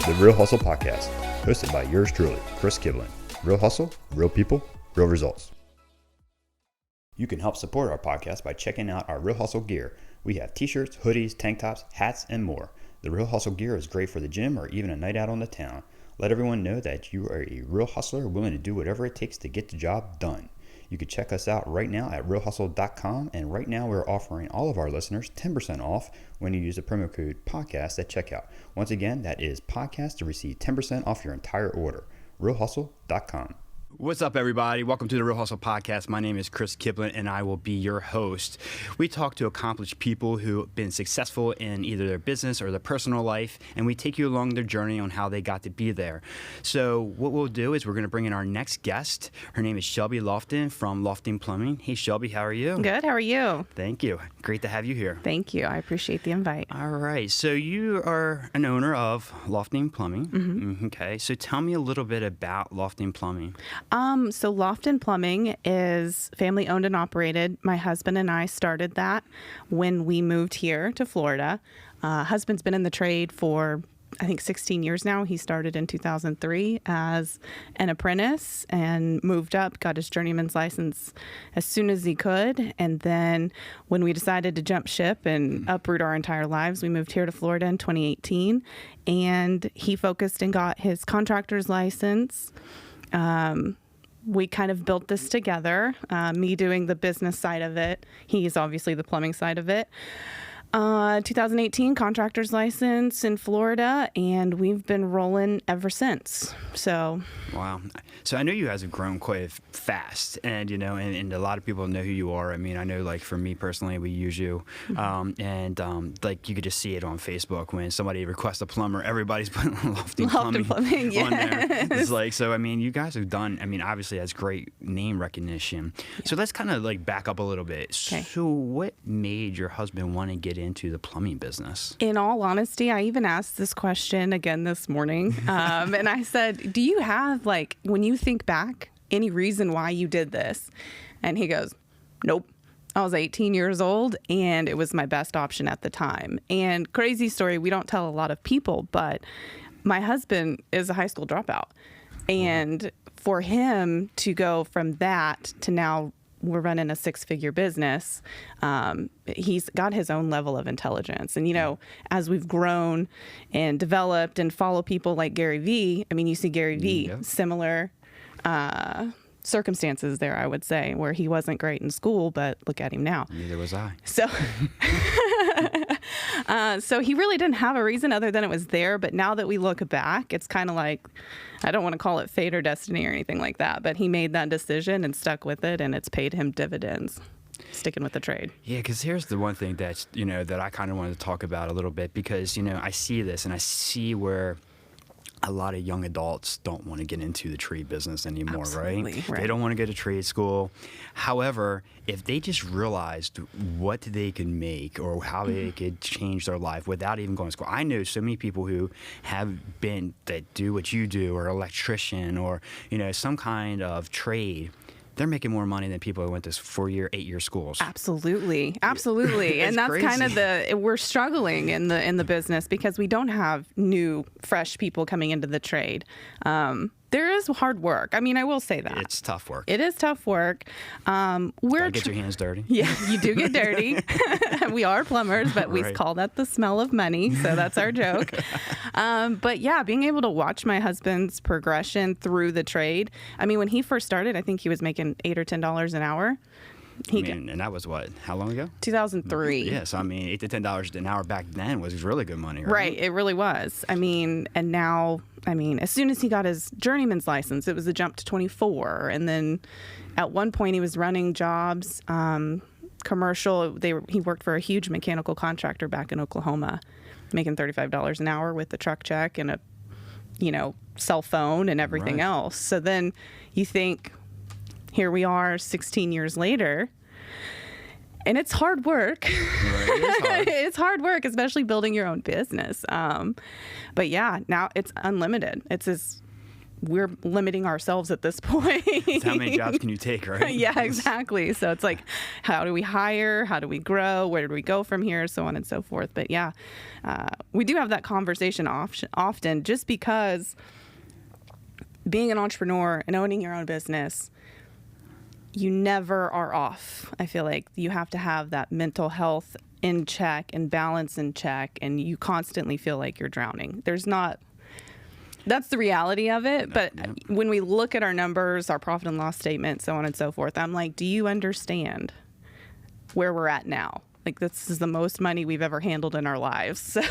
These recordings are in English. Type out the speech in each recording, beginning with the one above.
the Real Hustle Podcast, hosted by yours truly, Chris Kiblin. Real hustle, real people, real results. You can help support our podcast by checking out our Real Hustle gear. We have t-shirts, hoodies, tank tops, hats, and more. The Real Hustle gear is great for the gym or even a night out on the town. Let everyone know that you are a real hustler willing to do whatever it takes to get the job done. You can check us out right now at realhustle.com, and right now we're offering all of our listeners 10% off when you use the promo code podcast at checkout. Once again, that is podcast to receive 10% off your entire order. realhustle.com. What's up, everybody? Welcome to the Real Hustle Podcast. My name is Chris Kiblin, and I will be your host. We talk to accomplished people who have been successful in either their business or their personal life, and we take you along their journey on how they got to be there. So what we'll do is we're going to bring in our next guest. Her name is Shelbi Loftin from Loftin Plumbing. Hey, Shelbi, how are you? Good. How are you? Thank you. Great to have you here. Thank you. I appreciate the invite. All right. So you are an owner of Loftin Plumbing. Mm-hmm. Okay. So tell me a little bit about Loftin Plumbing. So Loftin Plumbing is family owned and operated. My husband and I started that when we moved here to Florida. Husband's been in the trade for, I think, 16 years now. He started in 2003 as an apprentice and moved up, got his journeyman's license as soon as he could. And then when we decided to jump ship and uproot our entire lives, we moved here to Florida in 2018. And he focused and got his contractor's license. We kind of built this together, me doing the business side of it. He's obviously the plumbing side of it. 2018 contractor's license in Florida, and we've been rolling ever since. So wow. So I know you guys have grown quite fast, and and a lot of people know who you are. I mean, I know, like, for me personally, we use you, like, you could just see it on Facebook when somebody requests a plumber, everybody's putting Loftin Plumbing on there. It's like, so I mean, you guys have done, I mean, obviously that's great name recognition. Yeah. So let's kind of like back up a little bit. Okay. So what made your husband want to get into the plumbing business? In all honesty, I even asked this question again this morning, and I said, do you have, like, when you think back, any reason why you did this? And he goes, nope. I was 18 years old, and it was my best option at the time. And crazy story, we don't tell a lot of people, but my husband is a high school dropout. And for him to go from that to now we're running a 6-figure business, he's got his own level of intelligence. And, as we've grown and developed and follow people like Gary Vee, I mean, you see Gary Vee, similar circumstances there, I would say, where he wasn't great in school, but look at him now. Neither was I. So, so he really didn't have a reason other than it was there. But now that we look back, it's kind of like, I don't want to call it fate or destiny or anything like that, but he made that decision and stuck with it, and it's paid him dividends, sticking with the trade. Yeah, because here's the one thing that, that I kind of wanted to talk about a little bit, because, I see this and I see where a lot of young adults don't want to get into the trade business anymore, right? They don't want to go to trade school. However, if they just realized what they can make or how they could change their life without even going to school. I know so many people who have been, that do what you do, or electrician, or, some kind of trade. They're making more money than people who went to 4-year, 8-year schools. Absolutely. And that's crazy. Kind of we're struggling in the business because we don't have new, fresh people coming into the trade. There is hard work. I mean, I will say that. It's tough work. It is tough work. Get your hands dirty. Yeah, you do get dirty. We are plumbers, but we call that the smell of money, so that's our joke. But yeah, being able to watch my husband's progression through the trade. I mean, when he first started, I think he was making $8 or $10 an hour. And that was what? How long ago? 2003. Yeah, so I mean, $8 to $10 an hour back then was really good money, right? Right, it really was. I mean, and now, as soon as he got his journeyman's license, it was a jump to 24. And then at one point he was running jobs, commercial. He worked for a huge mechanical contractor back in Oklahoma, making $35 an hour with the truck check and a, cell phone and everything else. So then you think, here we are 16 years later, and it's hard work. It's hard work, especially building your own business. But yeah, now it's unlimited. It's as we're limiting ourselves at this point. How many jobs can you take, right? Yeah, exactly. So it's like, how do we hire? How do we grow? Where do we go from here? So on and so forth. But yeah, we do have that conversation often, just because being an entrepreneur and owning your own business, you never are off. I feel like you have to have that mental health in check and balance in check, and you constantly feel like you're drowning. That's the reality of it. But when we look at our numbers, our profit and loss statement, so on and so forth, I'm like, do you understand where we're at now? Like, this is the most money we've ever handled in our lives. So.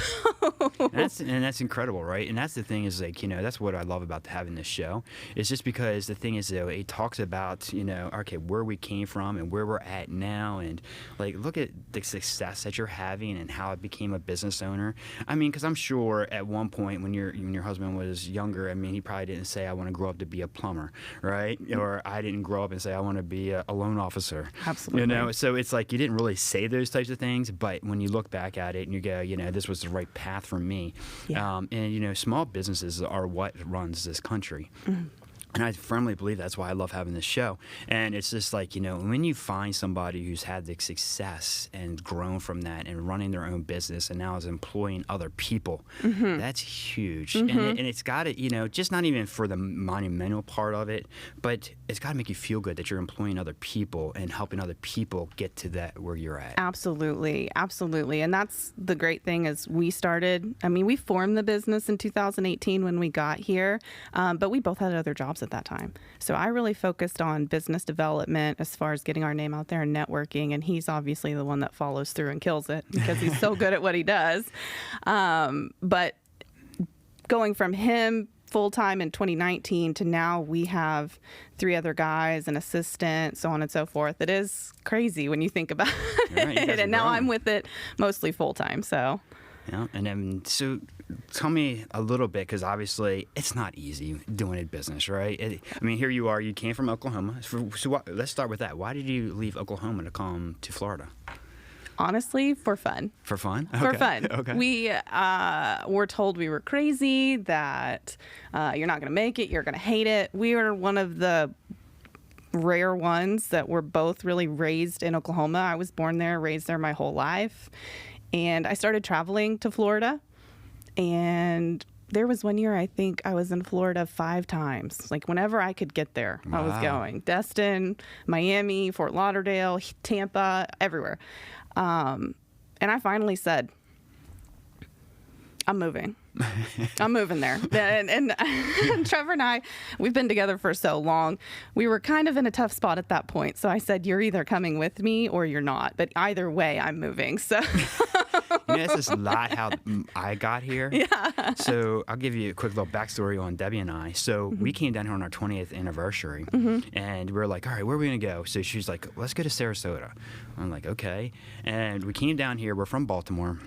And that's incredible, right? And that's the thing is, like, that's what I love about having this show. It's just because the thing is, though, it talks about, okay, where we came from and where we're at now. And, like, look at the success that you're having and how I became a business owner. I mean, because I'm sure at one point when your husband was younger, I mean, he probably didn't say, I want to grow up to be a plumber, right? Or I didn't grow up and say, I want to be a loan officer. Absolutely. So it's like you didn't really say those types of things, but when you look back at it and you go, this was the right path for me. Yeah. And small businesses are what runs this country. Mm-hmm. And I firmly believe that's why I love having this show. And it's just like, when you find somebody who's had the success and grown from that and running their own business and now is employing other people, that's huge. Mm-hmm. And it's got to, just not even for the monumental part of it, but it's got to make you feel good that you're employing other people and helping other people get to that where you're at. Absolutely. Absolutely. And that's the great thing is we formed the business in 2018 when we got here, but we both had other jobs at that time. So I really focused on business development as far as getting our name out there and networking. And he's obviously the one that follows through and kills it because he's so good at what he does. But going from him full-time in 2019 to now we have 3 other guys, an assistant, so on and so forth. It is crazy when you think about it. And now I'm with it mostly full-time. So. Yeah, and then so tell me a little bit, because obviously it's not easy doing a business, right? Here you are. You came from Oklahoma. So let's start with that. Why did you leave Oklahoma to come to Florida? Honestly, for fun. For fun? Okay. For fun. Okay. We were told we were crazy, that you're not going to make it, you're going to hate it. We were one of the rare ones that were both really raised in Oklahoma. I was born there, raised there my whole life. And I started traveling to Florida, and there was one year I think I was in Florida 5 times. Like whenever I could get there, wow. I was going. Destin, Miami, Fort Lauderdale, Tampa, everywhere. And I finally said, I'm moving. I'm moving there. And Trevor and I, we've been together for so long. We were kind of in a tough spot at that point. So I said, you're either coming with me or you're not. But either way, I'm moving. So that's just not how I got here. Yeah. So I'll give you a quick little backstory on Debbie and I. So we came down here on our 20th anniversary, and we were like, all right, where are we going to go? So she's like, let's go to Sarasota. I'm like, okay. And we came down here. We're from Baltimore.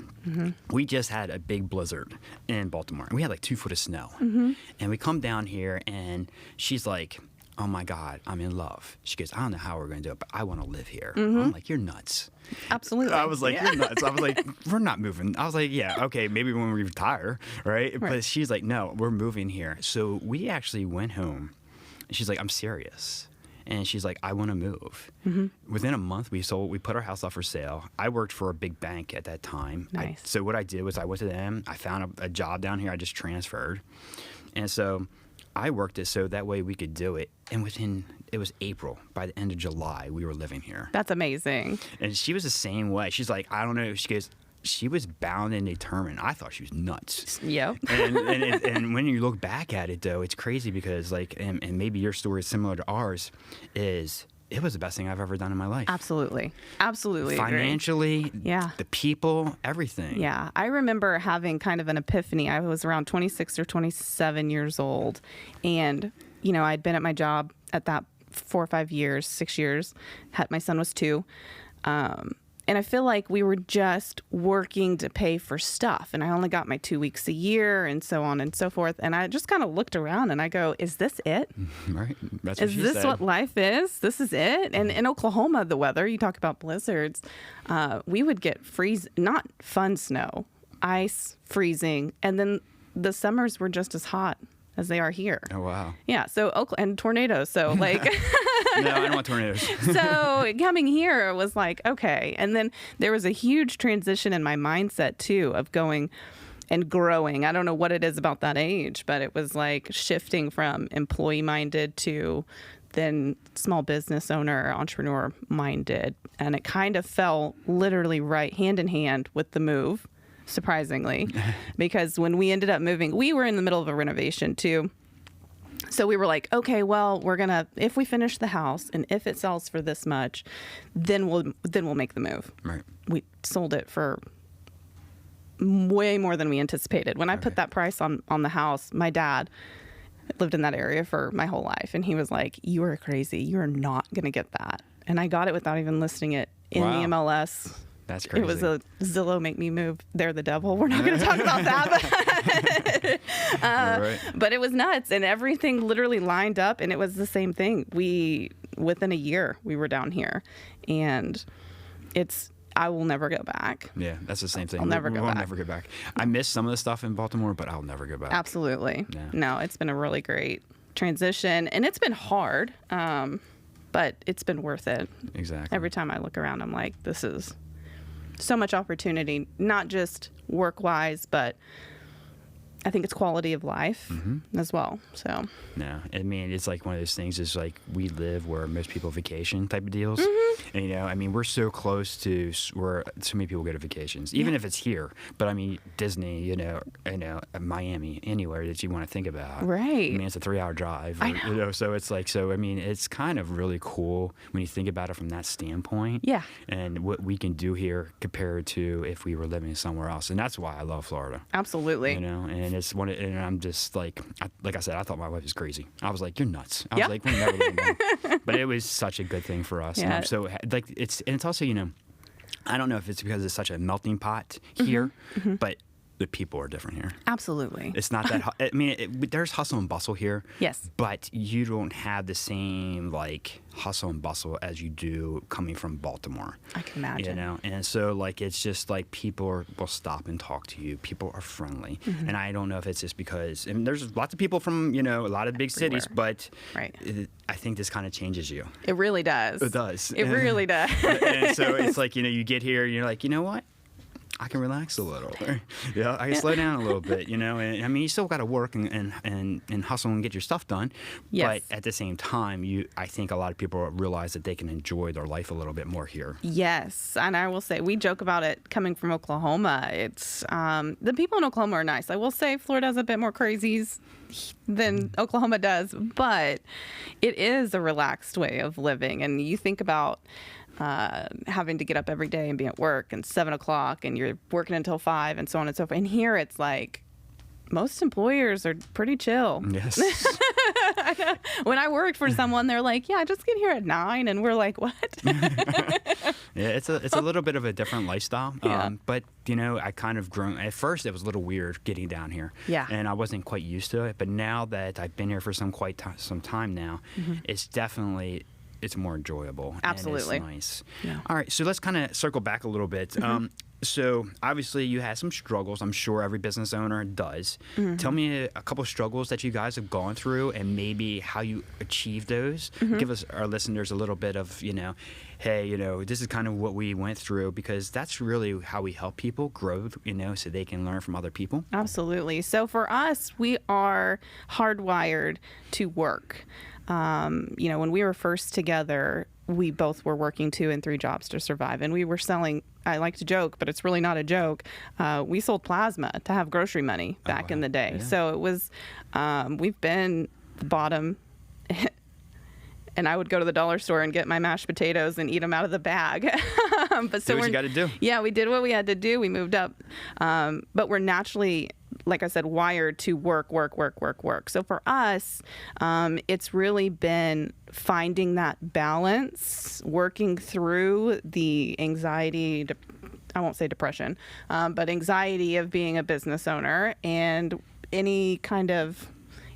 We just had a big blizzard in Baltimore. We had like 2 foot of snow. And we come down here, and she's like, oh my God, I'm in love. She goes, I don't know how we're going to do it, but I want to live here. I'm like, you're nuts. Absolutely. I was like, you're nuts. I was like, we're not moving. I was like, yeah, okay, maybe when we retire, right? But she's like, no, we're moving here. So we actually went home, and she's like, I'm serious. And she's like, I want to move. Within a month, we put our house up for sale. I worked for a big bank at that time. Nice. So what I did was I went to them. I found a job down here. I just transferred. And so I worked it so that way we could do it. And it was April. By the end of July, we were living here. That's amazing. And she was the same way. She's like, I don't know. She goes, she was bound and determined. I thought she was nuts. Yep. And when you look back at it, though, it's crazy because, like, and maybe your story is similar to ours, is it was the best thing I've ever done in my life. Absolutely. Absolutely. Financially, yeah. The people, everything. Yeah. I remember having kind of an epiphany. I was around 26 or 27 years old. And, I'd been at my job at that 4 or 5 years, 6 years. My son was 2. And I feel like we were just working to pay for stuff. And I only got my 2 weeks a year and so on and so forth. And I just kind of looked around and I go, is this it? Right. That's what she said. Is this what life is? This is it? And in Oklahoma, the weather, you talk about blizzards, we would get not fun snow, ice, freezing. And then the summers were just as hot as they are here. Oh, wow. Yeah. So and tornadoes. So like. No, I don't want tornadoes. So coming here was like, okay. And then there was a huge transition in my mindset too of going and growing. I don't know what it is about that age, but it was like shifting from employee minded to then small business owner, entrepreneur minded. And it kind of fell literally right hand in hand with the move, surprisingly, because when we ended up moving, we were in the middle of a renovation too. So we were like, okay, well, if we finish the house and if it sells for this much, then we'll make the move. Right. We sold it for way more than we anticipated. When I put that price on the house, my dad lived in that area for my whole life. And he was like, you are crazy. You are not going to get that. And I got it without even listing it in the MLS. That's crazy. It was a Zillow make me move. They're the devil. We're not going to talk about that. But it was nuts. And everything literally lined up. And it was the same thing. Within a year, we were down here. And I will never go back. Yeah, that's the same thing. I'll never go back. Never go back. I miss some of the stuff in Baltimore, but I'll never go back. Absolutely. Yeah. No, it's been a really great transition. And it's been hard, but it's been worth it. Exactly. Every time I look around, I'm like, this is so much opportunity, not just work-wise, but I think it's quality of life as well. So no, I mean, it's like one of those things is like we live where most people vacation type of deals. And, you know, I mean, we're so close to where so many people go to vacations, even if it's here. But I mean, Disney, you know, Miami, anywhere that you want to think about. Right. I mean, it's a 3-hour drive. I know. So it's like, I mean, it's kind of really cool when you think about it from that standpoint. Yeah. And what we can do here compared to if we were living somewhere else. And that's why I love Florida. Absolutely. You know, and it's and I'm just like I said, I thought my wife was crazy. I was like, you're nuts. I was like, we're never living there. But it was such a good thing for us. Yeah. And I'm so like it's also, you know, I don't know if it's because it's such a melting pot here, but the people are different here. Absolutely. It's not that. I mean, there's hustle and bustle here. Yes. But you don't have the same like hustle and bustle as you do coming from Baltimore. I can imagine. You know, and so like it's just like people will stop and talk to you. People are friendly, and I don't know if it's just because and there's lots of people from a lot of big cities, but I think this kind of changes you. It really does. It does. It really does. And so it's like you get here, and you're like, you know what? I can relax a little. Yeah, I can slow down a little bit, And I mean, you still got to work and hustle and get your stuff done. Yes. But at the same time, I think a lot of people realize that they can enjoy their life a little bit more here. Yes, and I will say we joke about it coming from Oklahoma. It's the people in Oklahoma are nice. I will say Florida has a bit more crazies than Oklahoma does, but it is a relaxed way of living. And you think about having to get up every day and be at work and 7 o'clock and you're working until 5 and so on and so forth. And here it's like most employers are pretty chill. Yes. When I worked for someone, they're like, yeah, just get here at 9. And we're like, what? Yeah, it's a little bit of a different lifestyle. Yeah. But, I kind of grown. At first, it was a little weird getting down here. Yeah. And I wasn't quite used to it. But now that I've been here for some time now, it's definitely... It's more enjoyable. Absolutely. And it's nice. Yeah. All right, so let's kind of circle back a little bit. So obviously you had some struggles. I'm sure every business owner does. Tell me a couple of struggles that you guys have gone through and maybe how you achieved those. Give us, our listeners, a little bit of, hey, this is kind of what we went through, because that's really how we help people grow, so they can learn from other people. Absolutely. So for us, we are hardwired to work. When we were first together, we both were working 2 and 3 jobs to survive. And we were selling, I like to joke, but it's really not a joke. We sold plasma to have grocery money back in the day. Yeah. So it was, we've been the bottom. And I would go to the dollar store and get my mashed potatoes and eat them out of the bag. But do what you got to do. Yeah, we did what we had to do. We moved up. But we're naturally, like I said, wired to work. So for us, it's really been finding that balance, working through the anxiety, I won't say depression, but anxiety of being a business owner and any kind of...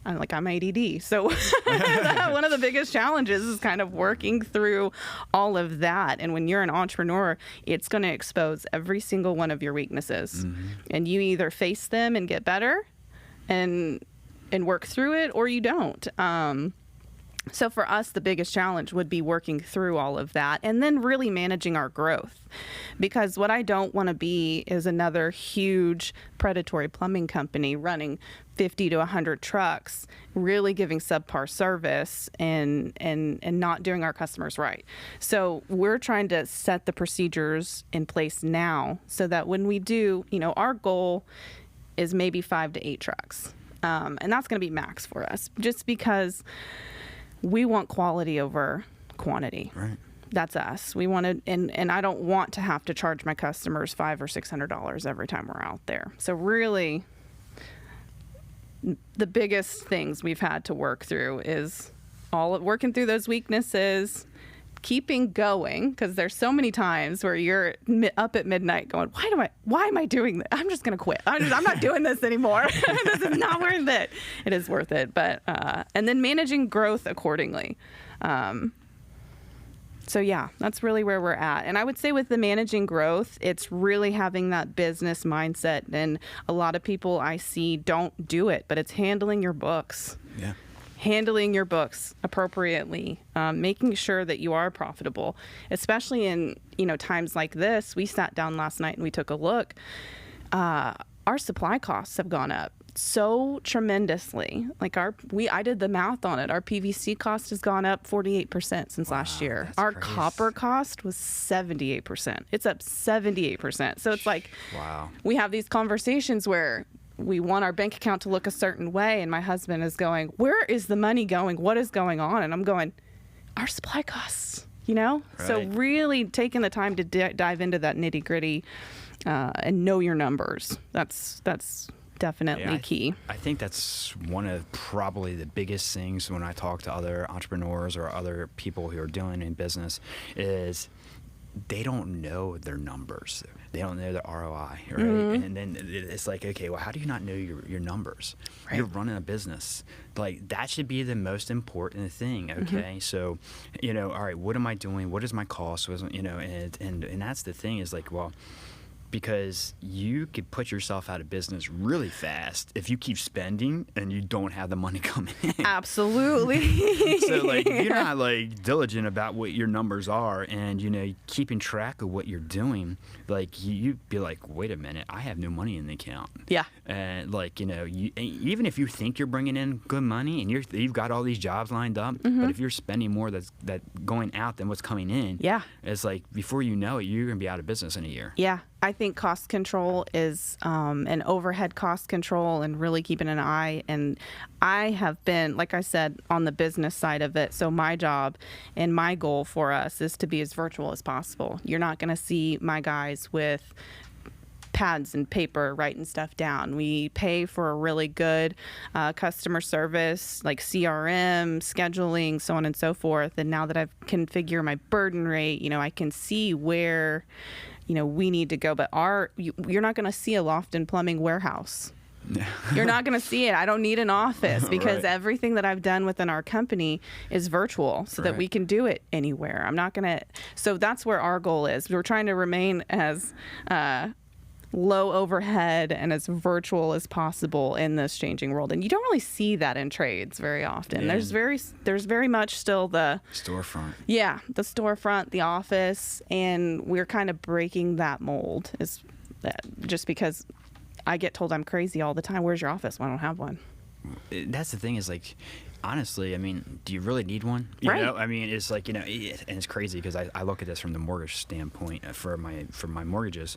I'm ADD. So one of the biggest challenges is kind of working through all of that. And when you're an entrepreneur, it's going to expose every single one of your weaknesses. And you either face them and get better and and work through it, or you don't. So for us, the biggest challenge would be working through all of that and then really managing our growth. Because what I don't want to be is another huge predatory plumbing company running 50 to 100 trucks, really giving subpar service and not doing our customers right. So we're trying to set the procedures in place now so that when we do, our goal is maybe 5 to 8 trucks. And that's going to be max for us, just because we want quality over quantity. Right. That's us. We want to, and I don't want to have to charge my customers $500 or $600 every time we're out there. So really, the biggest things we've had to work through is working through those weaknesses, keeping going, because there's so many times where you're up at midnight going, why am I doing this? I'm just going to quit. I'm not doing this anymore. This is not worth it. It is worth it. But, and then managing growth accordingly. So yeah, that's really where we're at. And I would say with the managing growth, it's really having that business mindset. And a lot of people I see don't do it, but it's handling your books. Yeah. Handling your books appropriately, making sure that you are profitable, especially in times like this. We sat down last night and we took a look. Our supply costs have gone up so tremendously. Like I did the math on it. Our PVC cost has gone up 48% since last year. Our crazy. Copper cost was 78%. It's up 78%. So it's like, wow. We have these conversations where we want our bank account to look a certain way, and my husband is going, where is the money going? What is going on? And I'm going, our supply costs, Right. So really taking the time to dive into that nitty gritty and know your numbers. That's definitely key. I think that's one of probably the biggest things when I talk to other entrepreneurs or other people who are doing in business is they don't know their numbers. They don't know the ROI, right? Mm-hmm. And then it's like, okay, well, how do you not know your numbers? Right. You're running a business. Like, that should be the most important thing, okay? Mm-hmm. So, all right, what am I doing? What is my cost? And that's the thing is like, well, because you could put yourself out of business really fast if you keep spending and you don't have the money coming in. Absolutely. So, like, if you're not, like, diligent about what your numbers are and, keeping track of what you're doing, like, you'd be like, wait a minute, I have no money in the account. Yeah. And, like, even if you think you're bringing in good money and you've got all these jobs lined up, mm-hmm. but if you're spending more that's going out than what's coming in, yeah, it's like, before you know it, you're going to be out of business in a year. Yeah. I think cost control is an overhead cost control and really keeping an eye. And I have been, like I said, on the business side of it. So my job and my goal for us is to be as virtual as possible. You're not going to see my guys with pads and paper writing stuff down. We pay for a really good customer service, like CRM, scheduling, so on and so forth. And now that I've configured my burden rate, I can see where we need to go. But you're not going to see a Loftin Plumbing warehouse. You're not going to see it. I don't need an office because everything that I've done within our company is virtual so that we can do it anywhere. I'm not going to. So that's where our goal is. We're trying to remain as low overhead and as virtual as possible in this changing world. And you don't really see that in trades very often. Yeah. There's very much still the storefront. Yeah, the storefront, the office, and we're kind of breaking that mold. Is that just because I get told I'm crazy all the time. Where's your office? Well, I don't have one. That's the thing is like, honestly, I mean, do you really need one? You know? I mean, it's like, and it's crazy because I look at this from the mortgage standpoint for my mortgages.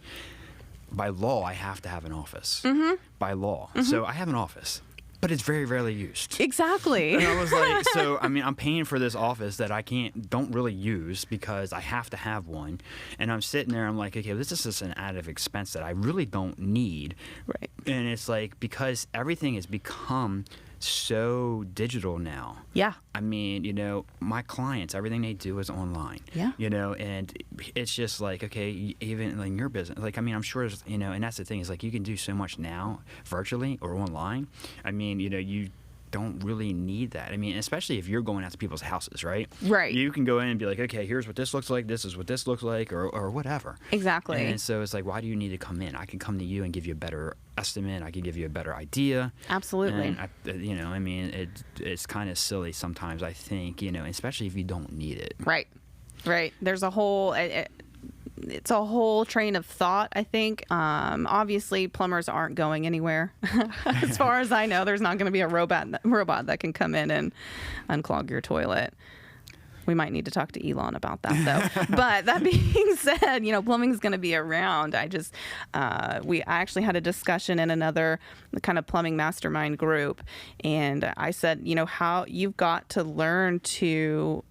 By law, I have to have an office. Mm-hmm. By law. Mm-hmm. So I have an office, but it's very rarely used. Exactly. And I was like, so, I mean, I'm paying for this office that I don't really use because I have to have one. And I'm sitting there, I'm like, okay, well, this is just an added expense that I really don't need. Right. And it's like, because everything has become so digital now. Yeah. I mean, my clients, everything they do is online. Yeah. And it's just like, okay, even like your business, like, I mean, I'm sure, and that's the thing is like, you can do so much now virtually or online. I mean, don't really need that. I mean, especially if you're going out to people's houses, right? Right. You can go in and be like, okay, here's what this looks like. This is what this looks like, or whatever. Exactly. And so it's like, why do you need to come in? I can come to you and give you a better estimate. I can give you a better idea. Absolutely. And I mean, it's kind of silly sometimes, I think, especially if you don't need it. Right. There's a whole... It's a whole train of thought, I think. Obviously, plumbers aren't going anywhere. As far as I know, there's not going to be a robot that can come in and unclog your toilet. We might need to talk to Elon about that, though. But that being said, plumbing is going to be around. I actually had a discussion in another kind of plumbing mastermind group, and I said, how you've got to learn to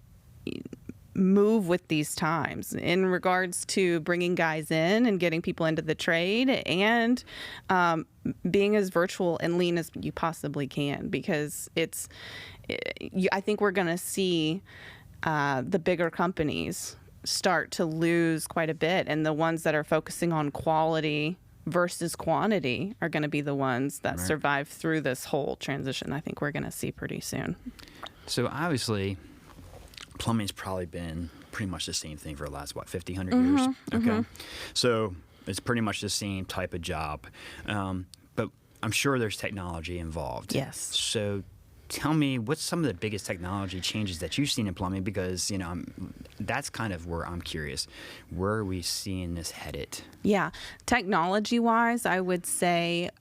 move with these times in regards to bringing guys in and getting people into the trade, and being as virtual and lean as you possibly can, because I think we're going to see the bigger companies start to lose quite a bit, and the ones that are focusing on quality versus quantity are going to be the ones that survive through this whole transition. I think we're going to see pretty soon. So obviously, plumbing's probably been pretty much the same thing for the last, 50, 100 years? Okay. So it's pretty much the same type of job. But I'm sure there's technology involved. Yes. So tell me, what's some of the biggest technology changes that you've seen in plumbing? Because, that's kind of where I'm curious. Where are we seeing this headed? Yeah. Technology-wise, I would say...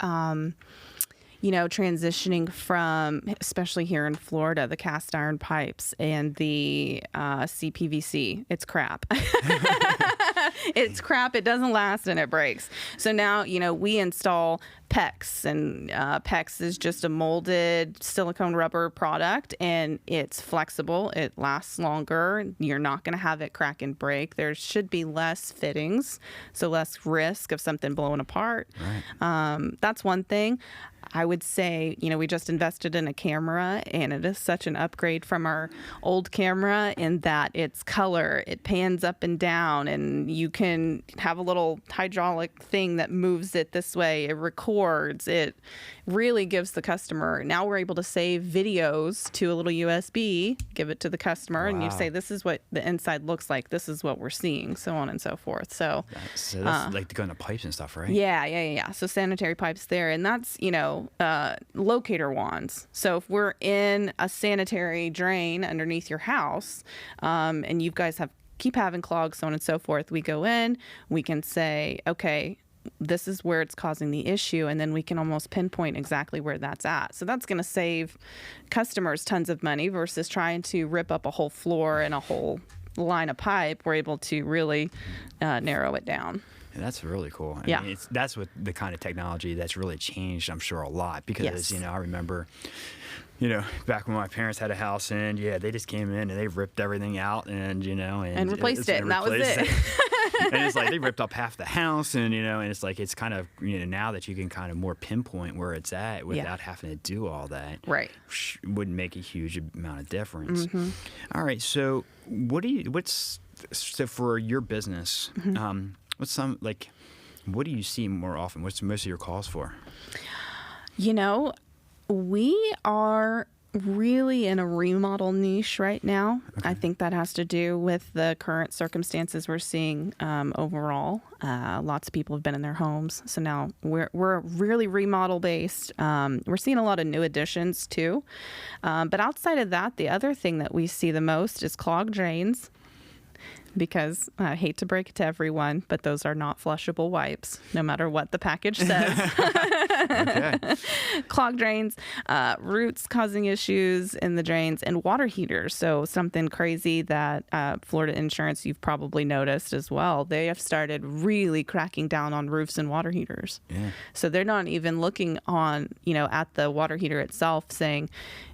transitioning from, especially here in Florida, the cast iron pipes and the CPVC. It's crap. It's crap. It doesn't last and it breaks. So now, we install PEX, and PEX is just a molded silicone rubber product, and it's flexible. It lasts longer. You're not going to have it crack and break. There should be less fittings, so less risk of something blowing apart. Right. That's one thing. I would say, we just invested in a camera, and it is such an upgrade from our old camera in that it's color. It pans up and down, and you can have a little hydraulic thing that moves it this way. It records. It really gives the customer. Now we're able to save videos to a little USB, give it to the customer, and you say, this is what the inside looks like. This is what we're seeing, so on and so forth. So that's like going to pipes and stuff, right? Yeah. So sanitary pipes there, and that's, locator wands. So if we're in a sanitary drain underneath your house, and you guys keep having clogs, so on and so forth, we go in, we can say, okay, this is where it's causing the issue, and then we can almost pinpoint exactly where that's at. So that's going to save customers tons of money versus trying to rip up a whole floor and a whole line of pipe. We're able to really narrow it down. And that's really cool. I mean, that's what the kind of technology that's really changed, I'm sure, a lot. Because, I remember, back when my parents had a house, and they just came in and they ripped everything out and replaced it, and that was it. And it's like they ripped up half the house, and and it's like it's kind of now that you can kind of more pinpoint where it's at without having to do all that. Right. Wouldn't make a huge amount of difference. Mm-hmm. All right. So so for your business? Mm-hmm. What do you see more often? What's most of your calls for? We are really in a remodel niche right now. Okay. I think that has to do with the current circumstances we're seeing overall. Lots of people have been in their homes, so now we're really remodel based. We're seeing a lot of new additions too. But outside of that, the other thing that we see the most is clogged drains. Because I hate to break it to everyone, but those are not flushable wipes, no matter what the package says. Okay. Clogged drains, roots causing issues in the drains, and water heaters. So something crazy that Florida Insurance, you've probably noticed as well, they have started really cracking down on roofs and water heaters. Yeah. So they're not even looking on, at the water heater itself saying,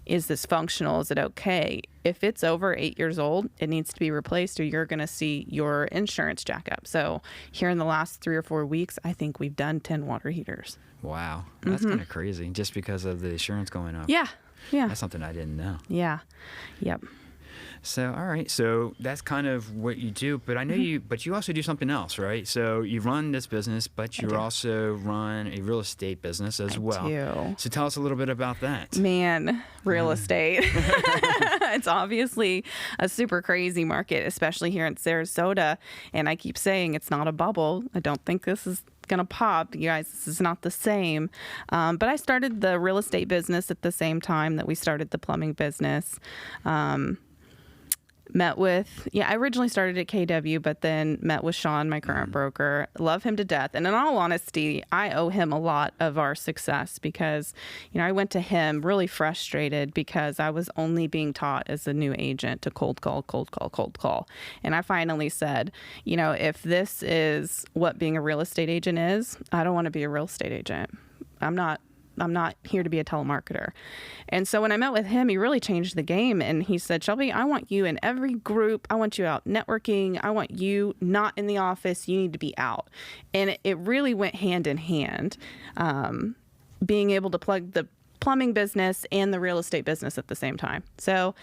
is this functional? Is it okay? If it's over 8 years old, it needs to be replaced, or you're going to see your insurance jack up. So here in the last 3 or 4 weeks, I think we've done 10 water heaters. Wow. That's kind of crazy just because of the insurance going up. Yeah. That's something I didn't know. Yeah. Yep. So, all right. So that's kind of what you do. But I know but you also do something else, right? So you run this business, but you also run a real estate business as well. Do. So tell us a little bit about that. Man, real estate. It's obviously a super crazy market, especially here in Sarasota. And I keep saying it's not a bubble. I don't think this is going to pop. You guys, this is not the same. But I started the real estate business at the same time that we started the plumbing business. I originally started at KW, but then met with Sean, my current broker. Love him to death. And in all honesty, I owe him a lot of our success because, I went to him really frustrated because I was only being taught as a new agent to cold call. And I finally said, if this is what being a real estate agent is, I don't want to be a real estate agent. I'm not here to be a telemarketer. And so when I met with him, he really changed the game. And he said, Shelbi, I want you in every group. I want you out networking. I want you not in the office. You need to be out. And it really went hand in hand, being able to plug the plumbing business and the real estate business at the same time. So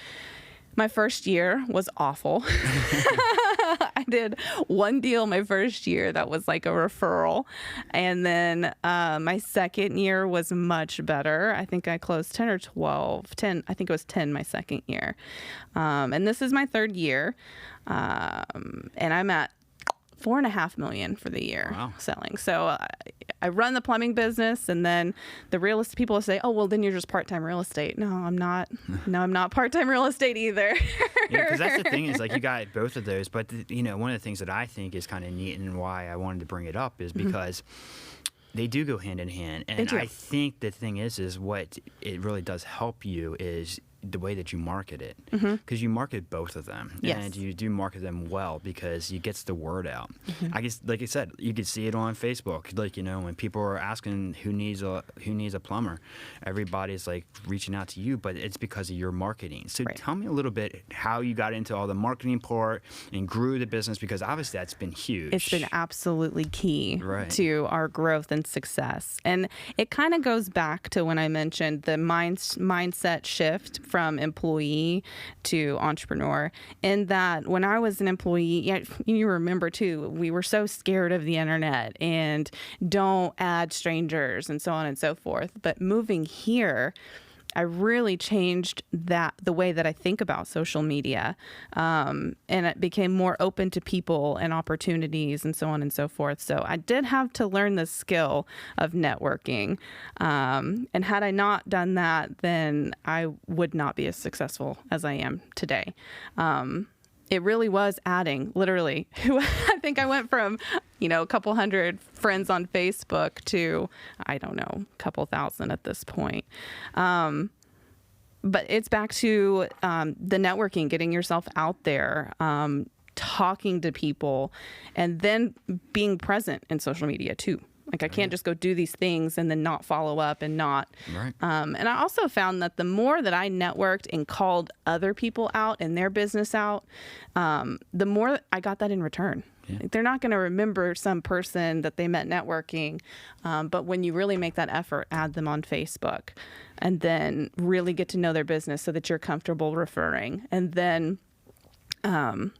my first year was awful. I did one deal my first year that was like a referral. And then my second year was much better. I think I closed 10 or 12. 10. I think it was 10 my second year. And this is my third year. And I'm at $4.5 million for the year selling. So I run the plumbing business, and then the real estate people will say, "Oh, well, then you're just part-time real estate." No, I'm not. No, I'm not part-time real estate either. Because that's the thing is like you got both of those. But one of the things that I think is kind of neat and why I wanted to bring it up is because they do go hand in hand. And I think the thing is what it really does help you is the way that you market it, because you market both of them, and you do market them well because it gets the word out. I guess, like I said, you could see it on Facebook. Like when people are asking who needs a plumber, everybody's like reaching out to you, but it's because of your marketing. So tell me a little bit how you got into all the marketing part and grew the business, because obviously that's been huge. It's been absolutely key to our growth and success, and it kind of goes back to when I mentioned the mindset shift from employee to entrepreneur. In that when I was an employee, you remember too, we were so scared of the internet and don't add strangers and so on and so forth. But moving here, I really changed the way that I think about social media, and it became more open to people and opportunities and so on and so forth. So I did have to learn the skill of networking, and had I not done that, then I would not be as successful as I am today. It really was adding, literally. I think I went from, a couple hundred friends on Facebook to, I don't know, a couple thousand at this point. But it's back to the networking, getting yourself out there, talking to people, and then being present in social media too. Like I can't just go do these things and then not follow up and not. Right. And I also found that the more that I networked and called other people out and their business out, the more I got that in return. Yeah. Like they're not going to remember some person that they met networking, but when you really make that effort, add them on Facebook, and then really get to know their business so that you're comfortable referring, and then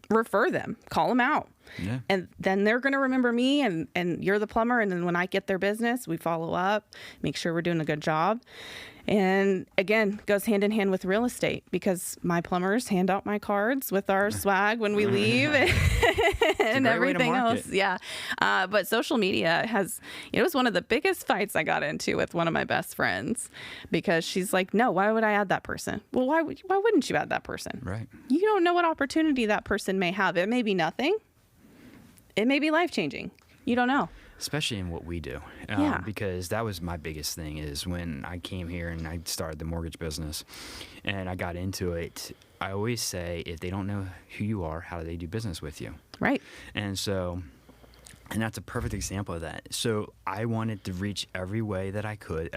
refer them, call them out. Yeah. And then they're going to remember me, and you're the plumber. And then when I get their business, we follow up, make sure we're doing a good job. And again, goes hand in hand with real estate, because my plumbers hand out my cards with our swag when we leave and everything else. Yeah. But social media it was one of the biggest fights I got into with one of my best friends, because she's like, no, why would I add that person? Well, why wouldn't you add that person? Right. You don't know what opportunity that person may have. It may be nothing. It may be life-changing. You don't know. Especially in what we do, because that was my biggest thing is when I came here and I started the mortgage business and I got into it, I always say, if they don't know who you are, how do they do business with you? Right. And that's a perfect example of that. So I wanted to reach every way that I could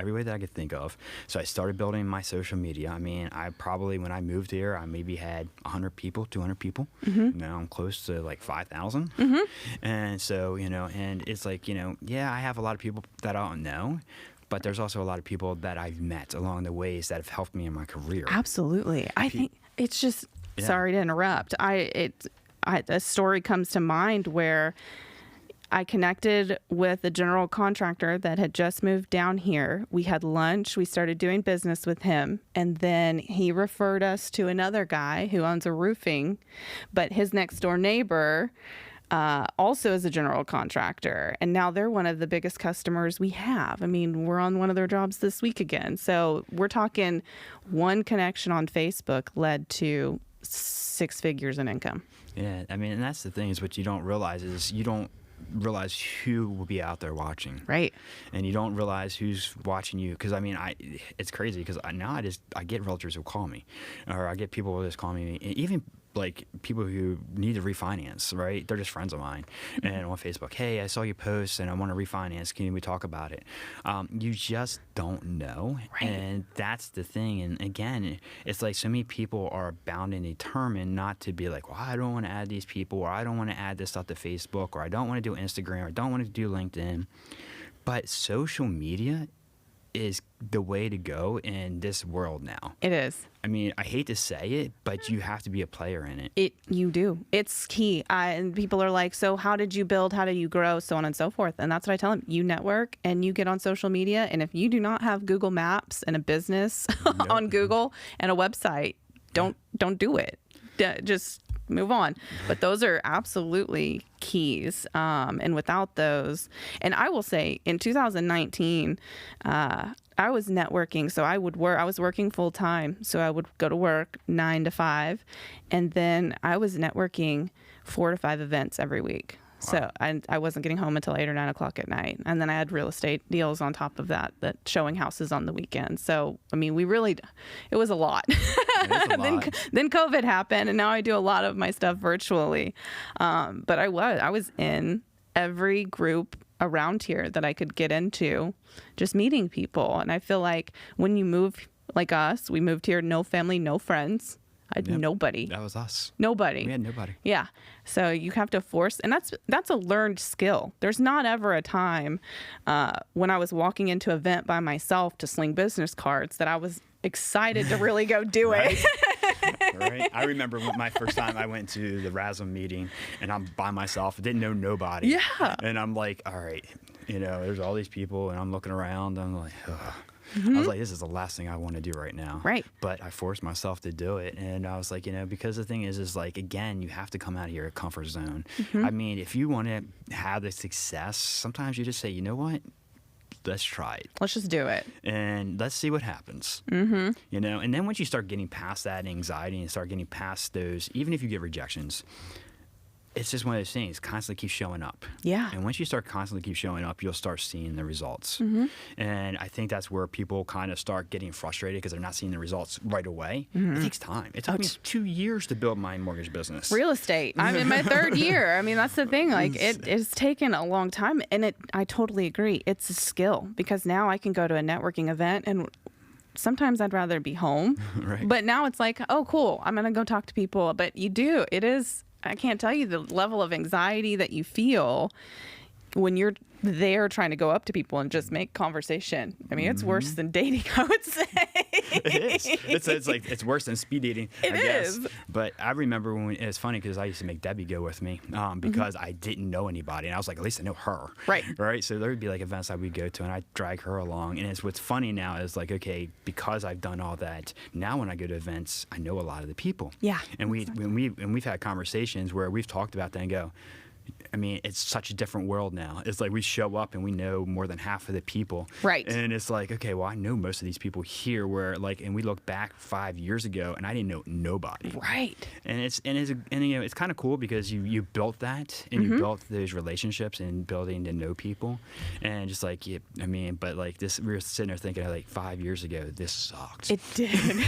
think of. So I started building my social media. I mean, when I moved here, I maybe had 100 people, 200 people. Mm-hmm. Now I'm close to like 5,000. Mm-hmm. And so, and it's like, I have a lot of people that I don't know, but there's also a lot of people that I've met along the ways that have helped me in my career. Absolutely. I think it's just Sorry to interrupt. A story comes to mind where I connected with a general contractor that had just moved down here. We had lunch. We started doing business with him. And then he referred us to another guy who owns a roofing, but his next door neighbor also is a general contractor. And now they're one of the biggest customers we have. I mean, we're on one of their jobs this week again. So we're talking one connection on Facebook led to 6 figures in income. Yeah, I mean, and that's the thing is what you don't realize is you don't realize who will be out there watching. Right. And you don't realize who's watching you. Because, I mean, it's crazy because now I get realtors who call me, or I get people who just call me, even like people who need to refinance, right? They're just friends of mine. And on Facebook, hey, I saw you post and I want to refinance. Can we talk about it? You just don't know. Right. And that's the thing. And again, it's like so many people are bound and determined not to be like, well, I don't want to add these people, or I don't want to add this stuff to Facebook, or I don't want to do Instagram, or I don't want to do LinkedIn. But social media is the way to go in this world now. It is. I mean, I hate to say it, but you have to be a player in it. You do. It's key. And people are like, so how did you build? How do you grow? So on and so forth. And that's what I tell them. You network and you get on social media. And if you do not have Google Maps and a business on Google and a website, don't do it. Just move on. But those are absolutely keys. And without those, and I will say in 2019, I was networking. So I was working full time. So I would go to work 9 to 5. And then I was networking 4 to 5 events every week. Wow. So I wasn't getting home until 8 or 9 o'clock at night. And then I had real estate deals on top of that showing houses on the weekend. So, I mean, it was a lot. Then COVID happened, and now I do a lot of my stuff virtually. But I was in every group around here that I could get into, just meeting people. And I feel like when you move like us, we moved here, no family, no friends. Nobody. That was us. Nobody. We had nobody. Yeah. So you have to force, and that's a learned skill. There's not ever a time when I was walking into an event by myself to sling business cards that I was excited to really go do it. Right. I remember my first time I went to the RASM meeting, and I'm by myself. I didn't know nobody. Yeah. And I'm like, all right, there's all these people, and I'm looking around. I'm like, ugh. Mm-hmm. I was like, this is the last thing I want to do right now. Right. But I forced myself to do it. And I was like, because the thing is like, again, you have to come out of your comfort zone. Mm-hmm. I mean, if you want to have the success, sometimes you just say, you know what? Let's try it. Let's just do it. And let's see what happens. Mm-hmm. And then once you start getting past that anxiety and start getting past those, even if you get rejections, it's just one of those things, constantly keep showing up. Yeah. And once you start constantly keep showing up, you'll start seeing the results. Mm-hmm. And I think that's where people kind of start getting frustrated because they're not seeing the results right away. Mm-hmm. It takes time. It took me 2 years to build my mortgage business. Real estate. I'm in my 3rd year. I mean, that's the thing. Like, it's taken a long time. And I totally agree. It's a skill because now I can go to a networking event and sometimes I'd rather be home. Right. But now it's like, oh, cool. I'm going to go talk to people. But it is. I can't tell you the level of anxiety that you feel when you're there trying to go up to people and just make conversation. I mean, it's worse than dating, I would say. It is. It's worse than speed dating, I guess. Is. But I remember it's funny because I used to make Debbie go with me because I didn't know anybody. And I was like, at least I know her. Right. Right. So there would be like events that we'd go to and I'd drag her along. And what's funny now is like, okay, because I've done all that, now when I go to events, I know a lot of the people. Yeah. And we've had conversations where we've talked about that and go, I mean, it's such a different world now. It's like we show up and we know more than half of the people. Right. And it's like, okay, well, I know most of these people here and we look back 5 years ago and I didn't know nobody. Right. And it's kind of cool because you built that and you built those relationships and building to know people. And just like, but like this, we were sitting there thinking like 5 years ago, this sucked. It did.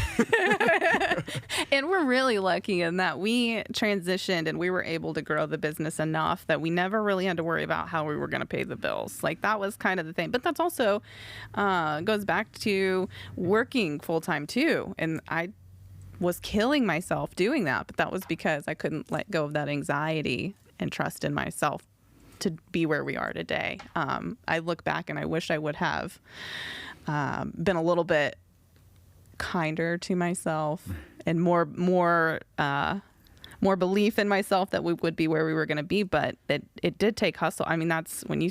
And we're really lucky in that we transitioned and we were able to grow the business enough that we never really had to worry about how we were going to pay the bills. Like that was kind of the thing. But that's also goes back to working full time too. And I was killing myself doing that. But that was because I couldn't let go of that anxiety and trust in myself to be where we are today. I look back and I wish I would have been a little bit kinder to myself more belief in myself that we would be where we were going to be. But it did take hustle. I mean, that's when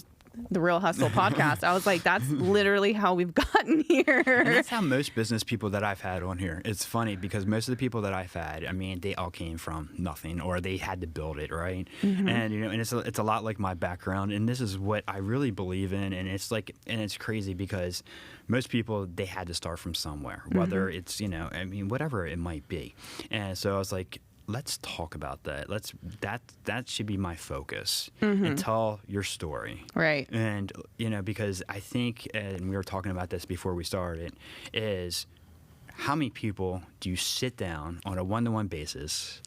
the Real Hustle podcast, I was like, that's literally how we've gotten here. And that's how most business people that I've had on here. It's funny because most of the people that I've had, I mean, they all came from nothing or they had to build it, right? Mm-hmm. And and it's a lot like my background, and this is what I really believe in. And it's like, and it's crazy because most people, they had to start from somewhere, whether it's I mean, whatever it might be. And so I was like, let's talk about that. That should be my focus, and tell your story. Right. And, because I think, and we were talking about this before we started, is how many people do you sit down on a one-to-one basis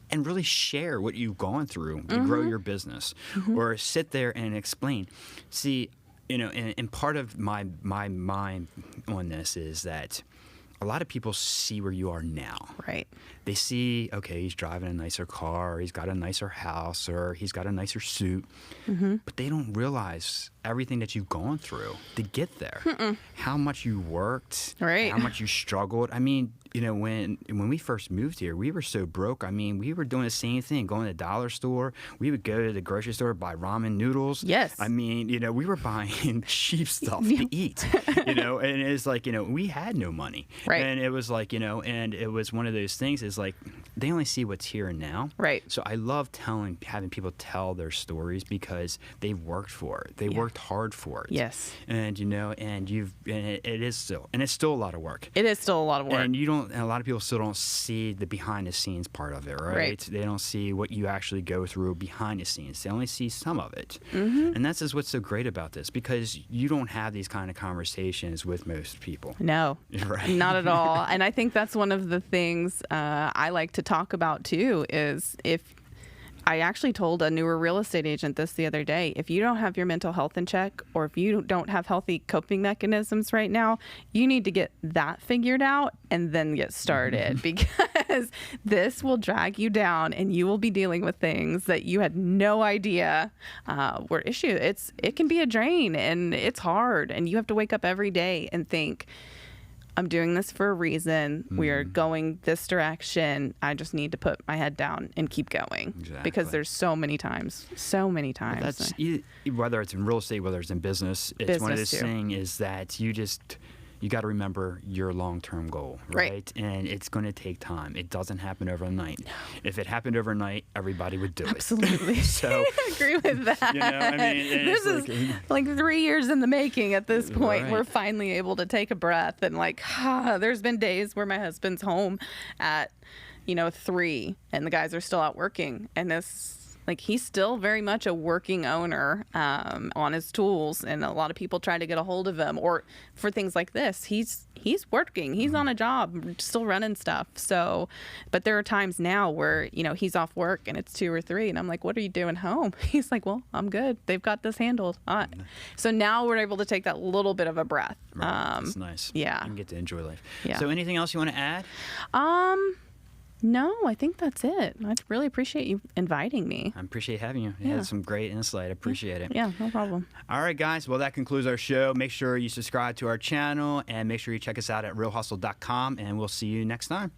and really share what you've gone through to grow your business, or sit there and explain? See, and part of my mind on this is that a lot of people see where you are now. Right. They see, okay, he's driving a nicer car, or he's got a nicer house, or he's got a nicer suit. But they don't realize everything that you've gone through to get there. How much you worked, right, how much you struggled. I mean, when we first moved here, we were so broke. I mean, we were doing the same thing, going to the dollar store. We would go to the grocery store, buy ramen noodles. Yes. I mean, we were buying cheap stuff to eat, and it's like, we had no money. Right. And it was like, and it was one of those things is like, they only see what's here and now. Right. So I love having people tell their stories because they worked for it. They worked hard for it. Yes. And, it's still a lot of work. It is still a lot of work. And a lot of people still don't see the behind the scenes part of it, right? They don't see what you actually go through behind the scenes. They only see some of it. And that's just what's so great about this, because you don't have these kind of conversations with most people. No, right. Not at all. And I think that's one of the things I like to talk about too, is if I actually told a newer real estate agent this the other day, if you don't have your mental health in check, or if you don't have healthy coping mechanisms right now, you need to get that figured out and then get started, because this will drag you down and you will be dealing with things that you had no idea were issues. It can be a drain, and it's hard, and you have to wake up every day and think, I'm doing this for a reason. We are going this direction. I just need to put my head down and keep going. Exactly. Because there's so many times. Well, that's whether it's in real estate, whether it's in business. It's one of those things is that you got to remember your long-term goal, right? And it's going to take time. It doesn't happen overnight. No. If it happened overnight, everybody would do it. Absolutely. So I agree with that. I mean, this is like 3 years in the making at this point. Right. We're finally able to take a breath and there's been days where my husband's home at 3 and the guys are still out working, and this. He's still very much a working owner on his tools, and a lot of people try to get a hold of him, or for things like this, he's working, he's on a job, still running stuff. So, but there are times now where he's off work and it's 2 or 3, and I'm like, "What are you doing home?" He's like, "Well, I'm good. They've got this handled." So now we're able to take that little bit of a breath. Right. That's nice. Yeah, you can get to enjoy life. Yeah. So, anything else you want to add? No, I think that's it. I really appreciate you inviting me. I appreciate having you. You had some great insight. I appreciate it. Yeah, no problem. All right, guys. Well, that concludes our show. Make sure you subscribe to our channel, and make sure you check us out at realhustle.com, and we'll see you next time.